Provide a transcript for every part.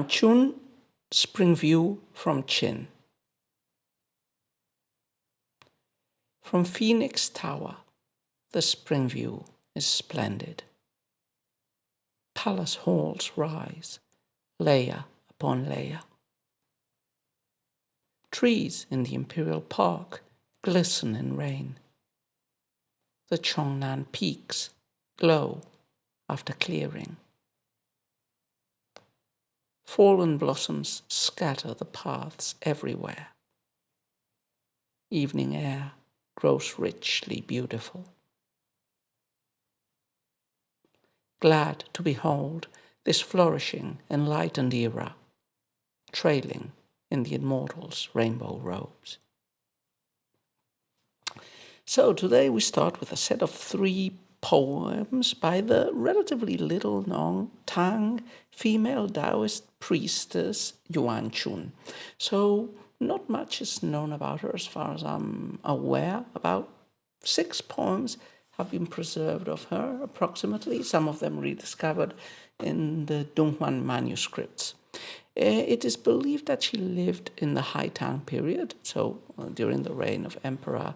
Chun, spring view from Chin. From Phoenix Tower, the spring view is splendid. Palace halls rise, layer upon layer. Trees in the imperial park glisten in rain. The Chongnan peaks glow after clearing. Fallen blossoms scatter the paths everywhere. Evening air grows richly beautiful. Glad to behold this flourishing, enlightened era, trailing in the immortals' rainbow robes. So today we start with a set of 3 poems by the relatively little-known Tang female Daoist priestess Yuan Chun. So not much is known about her as far as I'm aware. About 6 poems have been preserved of her, approximately, some of them rediscovered in the Dunhuan manuscripts. It is believed that she lived in the High Tang period, so during the reign of Emperor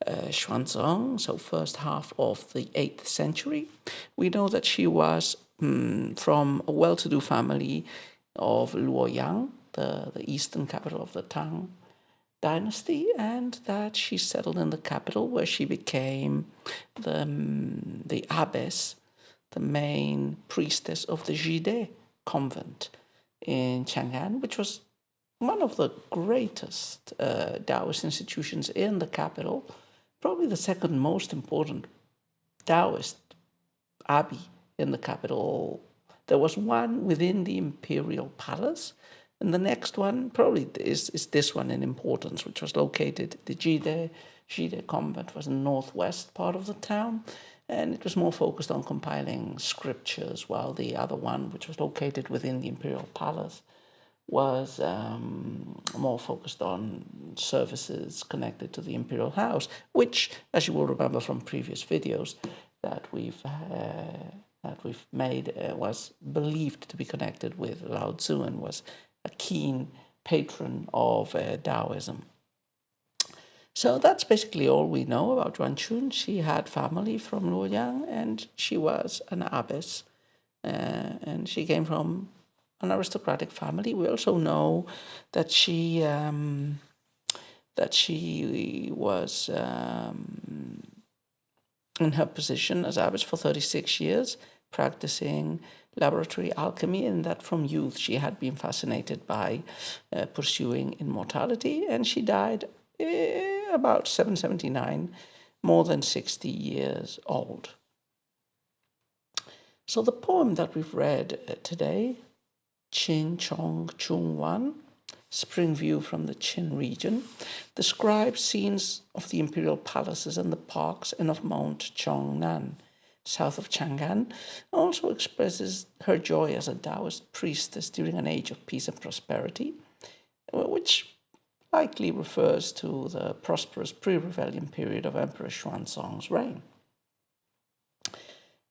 Xuanzong, so first half of the 8th century. We know that she was from a well-to-do family of Luoyang, the eastern capital of the Tang dynasty, and that she settled in the capital, where she became the abbess, the main priestess of the Jide convent in Chang'an, which was one of the greatest Taoist institutions in the capital, probably the second most important Taoist abbey in the capital. There was one within the imperial palace, and the next one probably is this one in importance, which was located, the Jide convent was in the northwest part of the town, and it was more focused on compiling scriptures, while the other one, which was located within the imperial palace, was more focused on services connected to the imperial house, which, as you will remember from previous videos that we've made, was believed to be connected with Lao Tzu and was a keen patron of Taoism. So that's basically all we know about Yuan Chun. She had family from Luoyang, and she was an abbess, and she came from an aristocratic family. We also know that she was in her position as abbess for 36 years, practicing laboratory alchemy, and that from youth she had been fascinated by pursuing immortality, and she died about 779, more than 60 years old. So the poem that we've read today, Qin Chong Chung Wan, Spring View from the Qin region, describes scenes of the imperial palaces and the parks and of Mount Chongnan, south of Chang'an. Also expresses her joy as a Taoist priestess during an age of peace and prosperity, which likely refers to the prosperous pre-rebellion period of Emperor Xuanzong's reign.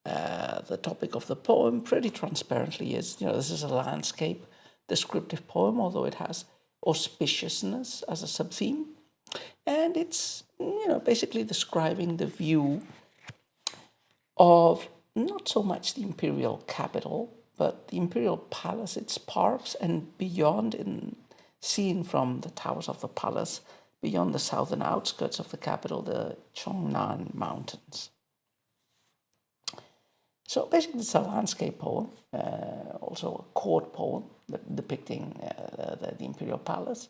The topic of the poem pretty transparently is, this is a landscape descriptive poem, although it has auspiciousness as a sub-theme. And it's, basically describing the view of not so much the imperial capital, but the imperial palace, its parks, and beyond, seen from the towers of the palace, beyond the southern outskirts of the capital, the Chongnan Mountains. So basically it's a landscape poem, also a court poem depicting the imperial palace.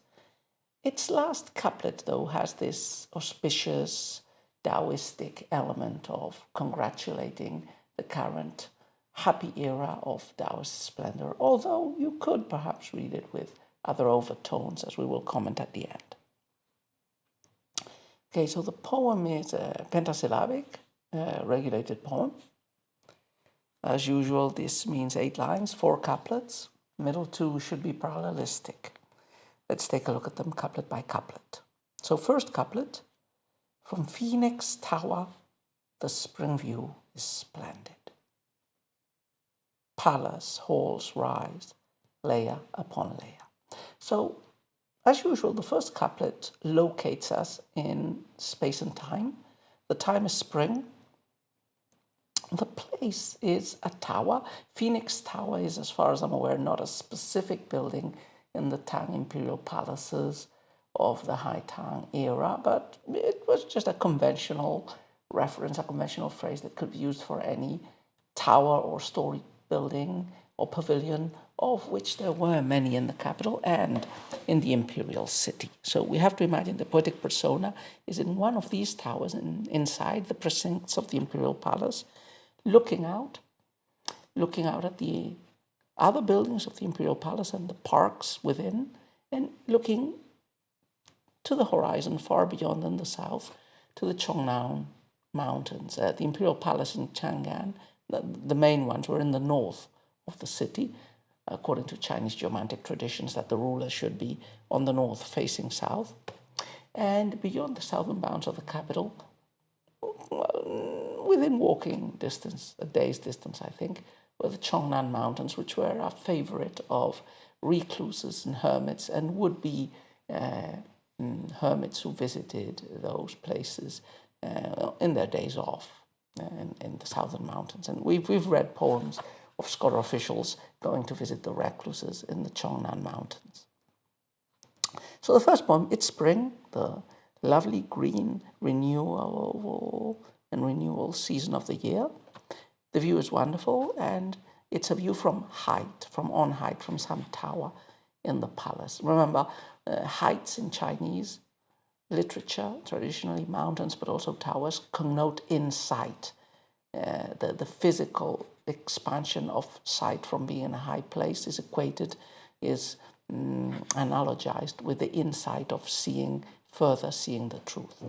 Its last couplet, though, has this auspicious Taoistic element of congratulating the current happy era of Taoist splendor, although you could perhaps read it with other overtones, as we will comment at the end. Okay, so the poem is a pentasyllabic, regulated poem. As usual, this means 8 lines, 4 couplets. Middle 2 should be parallelistic. Let's take a look at them couplet by couplet. So first couplet, from Phoenix Tower, the spring view is splendid. Palace halls rise, layer upon layer. So, as usual, the first couplet locates us in space and time. The time is spring. The place is a tower. Phoenix Tower is, as far as I'm aware, not a specific building in the Tang imperial palaces of the High Tang era, but it was just a conventional reference, a conventional phrase that could be used for any tower or story building or pavilion, of which there were many in the capital and in the imperial city. So we have to imagine the poetic persona is in one of these towers inside the precincts of the imperial palace, looking out at the other buildings of the imperial palace and the parks within, and looking to the horizon far beyond in the south to the Chongnan Mountains. The imperial palace in Chang'an, the main ones, were in the north of the city, according to Chinese geomantic traditions, that the ruler should be on the north facing south. And beyond the southern bounds of the capital, within walking distance, a day's distance, I think, were the Chongnan Mountains, which were a favorite of recluses and hermits and would-be hermits who visited those places in their days off in the southern mountains. And we've read poems of scholar officials going to visit the recluses in the Chongnan Mountains. So the first poem, It's Spring, the lovely green renewal season of the year. The view is wonderful, and it's a view from on height, from some tower in the palace. Remember, heights in Chinese literature, traditionally mountains, but also towers, connote insight, the physical expansion of sight from being in a high place is analogized with the insight of seeing the truth.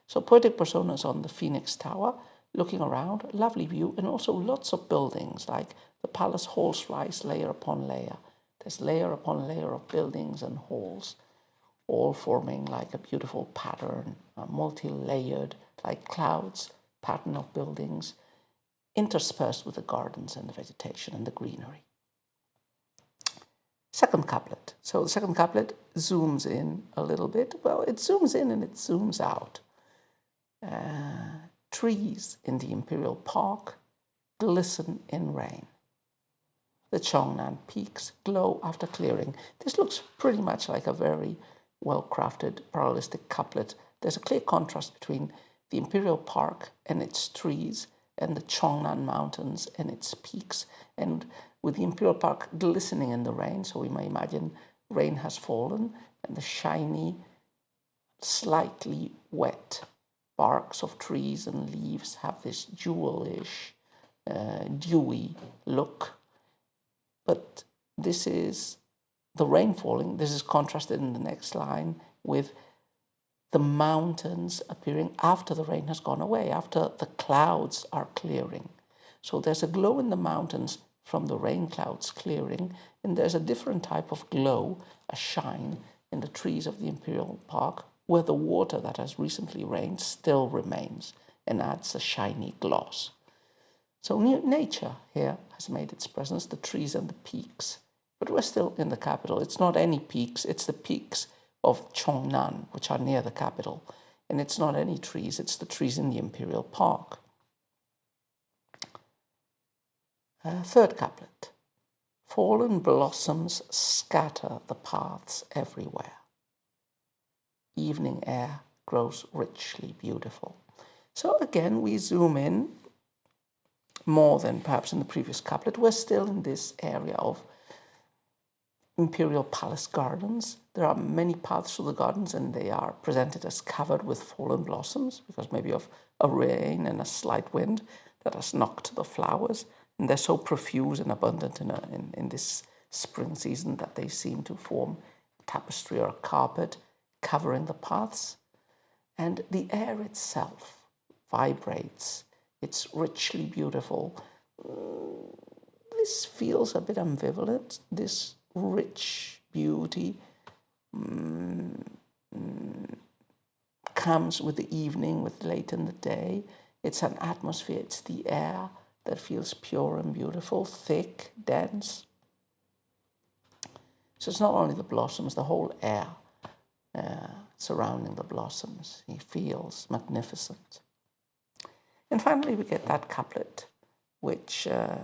So poetic personas on the Phoenix Tower, looking around, lovely view, and also lots of buildings, like the palace halls rise layer upon layer. There's layer upon layer of buildings and halls, all forming like a beautiful pattern, a multi-layered, like clouds, pattern of buildings, interspersed with the gardens and the vegetation and the greenery. Second couplet. So the second couplet zooms in a little bit. Well, it zooms in and it zooms out. Trees in the imperial park glisten in rain. The Chongnan peaks glow after clearing. This looks pretty much like a very well-crafted parallelistic couplet. There's a clear contrast between the imperial park and its trees and the Chongnan Mountains and its peaks, and with the imperial park glistening in the rain, so we may imagine rain has fallen and the shiny, slightly wet barks of trees and leaves have this jewelish, dewy look. But this is the rain falling. This is contrasted in the next line with the mountains appearing after the rain has gone away, after the clouds are clearing. So there's a glow in the mountains from the rain clouds clearing, and there's a different type of glow, a shine, in the trees of the imperial park, where the water that has recently rained still remains and adds a shiny gloss. So nature here has made its presence, the trees and the peaks. But we're still in the capital. It's not any peaks, it's the peaks of Chongnan, which are near the capital. And it's not any trees, it's the trees in the imperial park. Third couplet. Fallen blossoms scatter the paths everywhere. Evening air grows richly beautiful. So again, we zoom in more than perhaps in the previous couplet. We're still in this area of imperial palace gardens. There are many paths through the gardens, and they are presented as covered with fallen blossoms, because maybe of a rain and a slight wind that has knocked the flowers. And they're so profuse and abundant in this spring season that they seem to form a tapestry or a carpet covering the paths. And the air itself vibrates. It's richly beautiful. This feels a bit ambivalent, this rich beauty comes with the evening, with late in the day. It's an atmosphere, it's the air that feels pure and beautiful, thick, dense. So it's not only the blossoms, the whole air surrounding the blossoms. He feels magnificent. And finally, we get that couplet, which it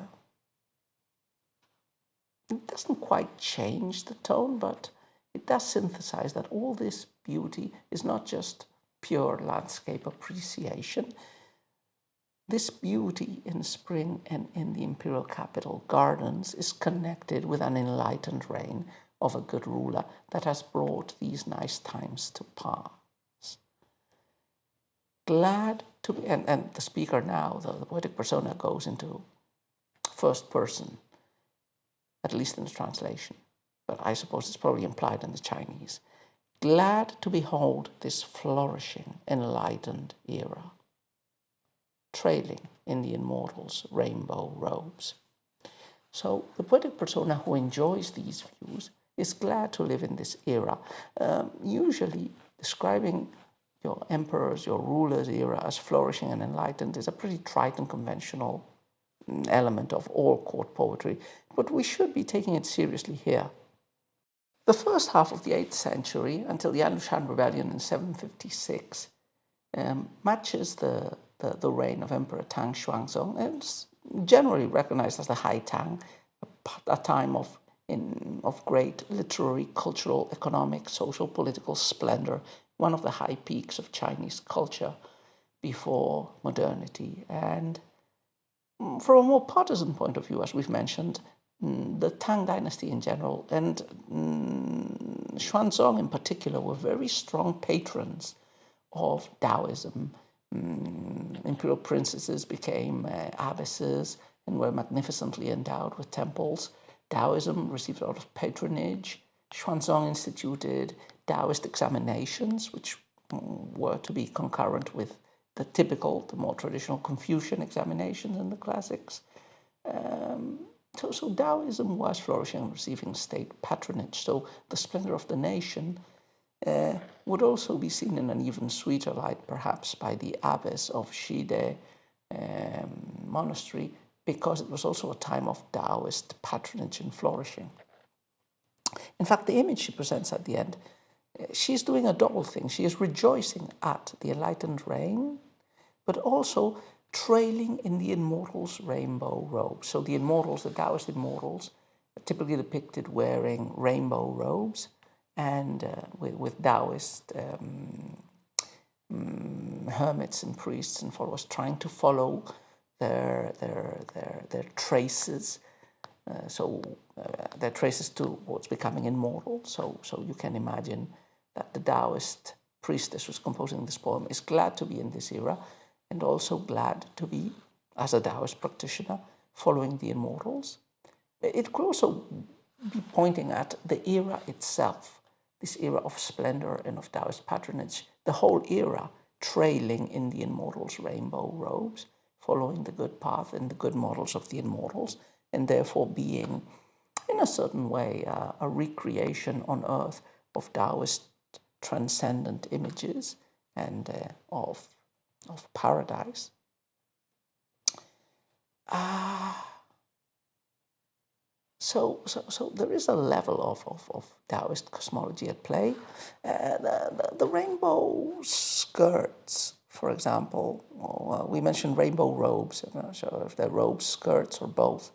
doesn't quite change the tone, but it does synthesize that all this beauty is not just pure landscape appreciation. This beauty in spring and in the imperial capital gardens is connected with an enlightened reign of a good ruler that has brought these nice times to pass. Glad to be, and the speaker now, the poetic persona, goes into first person, at least in the translation, but I suppose it's probably implied in the Chinese. Glad to behold this flourishing, enlightened era, trailing in the immortals' rainbow robes. So the poetic persona who enjoys these views is glad to live in this era, usually describing your emperors, your rulers' era as flourishing and enlightened is a pretty trite and conventional element of all court poetry, but we should be taking it seriously here. The first half of the 8th century, until the Anlushan Rebellion in 756, matches the reign of Emperor Tang Xuanzong, and it's generally recognized as the High Tang, a time of great literary, cultural, economic, social, political splendor, one of the high peaks of Chinese culture before modernity. And from a more partisan point of view, as we've mentioned, the Tang dynasty in general and Xuanzong in particular were very strong patrons of Daoism. Imperial princesses became abbesses and were magnificently endowed with temples. Daoism received a lot of patronage. Xuanzong instituted Daoist examinations, which were to be concurrent with the typical, the more traditional Confucian examinations in the classics. So Daoism was flourishing and receiving state patronage. So the splendor of the nation would also be seen in an even sweeter light, perhaps, by the abbess of Shide monastery, because it was also a time of Daoist patronage and flourishing. In fact, the image she presents at the end, she's doing a double thing. She is rejoicing at the enlightened reign, but also trailing in the immortals' rainbow robes. So the immortals, the Daoist immortals, are typically depicted wearing rainbow robes and with Daoist hermits and priests and followers trying to follow their traces. Their traces towards becoming immortal. So you can imagine that the Daoist priestess who's composing this poem is glad to be in this era, and also glad to be, as a Daoist practitioner, following the immortals. It could also be pointing at the era itself, this era of splendor and of Daoist patronage, the whole era trailing in the immortals' rainbow robes, following the good path and the good models of the immortals, and therefore being, in a certain way, a recreation on earth of Daoist transcendent images and of paradise. So there is a level of Daoist cosmology at play. The rainbow skirts, for example, we mentioned rainbow robes. I'm not sure if they're robes, skirts, or both.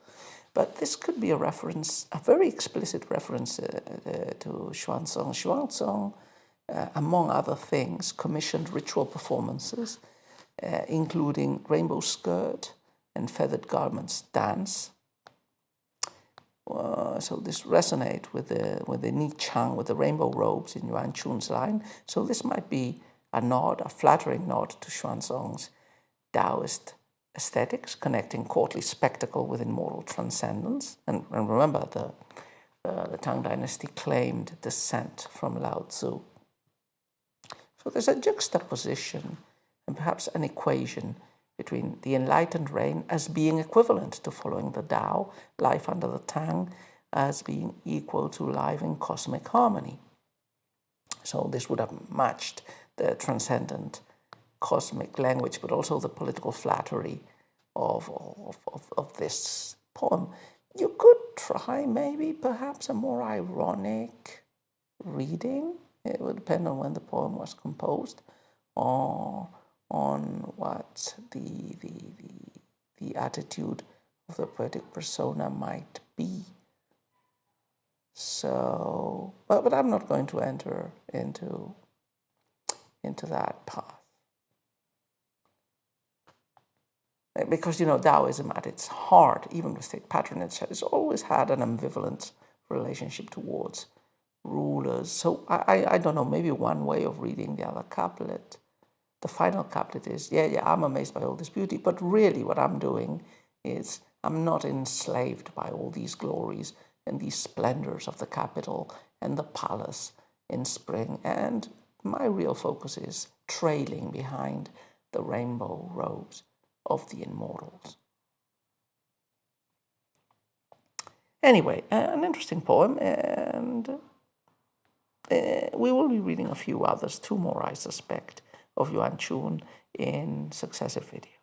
But this could be a reference, a very explicit reference to Xuanzong. Xuanzong, among other things, commissioned ritual performances, including rainbow skirt and feathered garments dance. So this resonates with the Ni Chang, with the rainbow robes in Yuan Chun's line. So this might be a nod, a flattering nod to Xuanzong's Daoist aesthetics, connecting courtly spectacle with immortal transcendence. And remember, the Tang dynasty claimed descent from Lao Tzu. So there's a juxtaposition and perhaps an equation between the enlightened reign as being equivalent to following the Tao, life under the Tang, as being equal to life in cosmic harmony. So this would have matched the transcendent cosmic language, but also the political flattery of this poem. You could try maybe perhaps a more ironic reading. It would depend on when the poem was composed, or on what the attitude of the poetic persona might be. So, but I'm not going to enter into that path. Because, Taoism at its heart, even with state patronage, has always had an ambivalent relationship towards rulers. So I don't know, maybe one way of reading the other couplet, the final couplet is, yeah, I'm amazed by all this beauty, but really what I'm doing is I'm not enslaved by all these glories and these splendors of the capital and the palace in spring. And my real focus is trailing behind the rainbow robes of the immortals. Anyway, an interesting poem, and we will be reading a few others, 2 more I suspect, of Yuan Chun in successive videos.